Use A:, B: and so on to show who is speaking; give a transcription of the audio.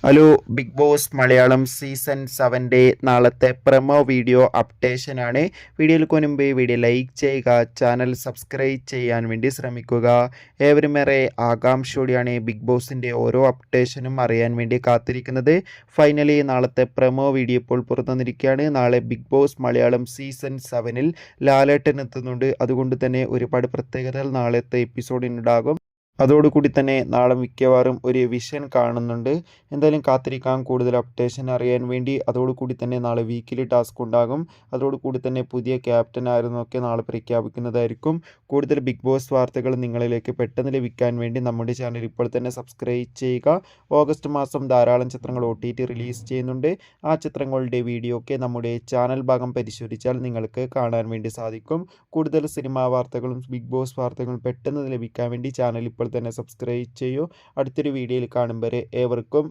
A: Hello Big Boss Malayalam season 7 നാളത്തെ promo video updation ആണ്. വീഡിയോയിലേക്ക് മുൻപ് വീഡിയോ ലൈക്ക് ചെയ്യുക, ചാനൽ സബ്സ്ക്രൈബ് ചെയ്യാൻ വേണ്ടി ശ്രമിക്കുക. ഏവരുമേറെ ആകാംക്ഷയോടെയാണ് ബിഗ് ബോസിൻ്റെ ഓരോ അപ്ഡേഷനും അറിയാൻ വേണ്ടി കാത്തിരിക്കുന്നത്. ഫൈനലി നാളത്തെ പ്രൊമോ വീഡിയോ ഇപ്പോൾ പുറത്തുവന്നിരിക്കുകയാണ്. നാളെ ബിഗ് ബോസ് മലയാളം സീസൺ 7 ലാലേട്ടൻ എത്തുന്നുണ്ട്. അതുകൊണ്ട് തന്നെ ഒരുപാട് പ്രത്യേകതകൾ നാളത്തെ എപ്പിസോഡിനുണ്ടാകും. അതോടുകൂടി തന്നെ നാളെ മിക്കവാറും ഒരു വിഷൻ കാണുന്നുണ്ട്. എന്തായാലും കാത്തിരിക്കാം കൂടുതൽ അപ്ഡേഷൻ അറിയാൻ വേണ്ടി. അതോടുകൂടി തന്നെ നാളെ വീക്കിലി ടാസ്ക് ഉണ്ടാകും. അതോടുകൂടി തന്നെ പുതിയ ക്യാപ്റ്റൻ ആയിരുന്നൊക്കെ നാളെ പ്രഖ്യാപിക്കുന്നതായിരിക്കും. കൂടുതൽ ബിഗ് ബോസ് വാർത്തകൾ നിങ്ങളിലേക്ക് പെട്ടെന്ന് ലഭിക്കാൻ വേണ്ടി നമ്മുടെ ചാനൽ ഇപ്പോൾ തന്നെ സബ്സ്ക്രൈബ് ചെയ്യുക. ഓഗസ്റ്റ് മാസം ധാരാളം ചിത്രങ്ങൾ OTT റിലീസ് ചെയ്യുന്നുണ്ട്. ആ ചിത്രങ്ങളുടെ വീഡിയോ ഒക്കെ നമ്മുടെ ചാനൽ ഭാഗം പരിശോധിച്ചാൽ നിങ്ങൾക്ക് കാണാൻ വേണ്ടി സാധിക്കും. കൂടുതൽ സിനിമാ വാർത്തകളും ബിഗ് ബോസ് വാർത്തകളും പെട്ടെന്ന് ലഭിക്കാൻ വേണ്ടി ചാനൽ ഇപ്പോൾ തന്നെ സബ്സ്ക്രൈബ് ചെയ്യൂ. അടുത്തൊരു വീഡിയോയിൽ കാണും വരെ ഏവർക്കും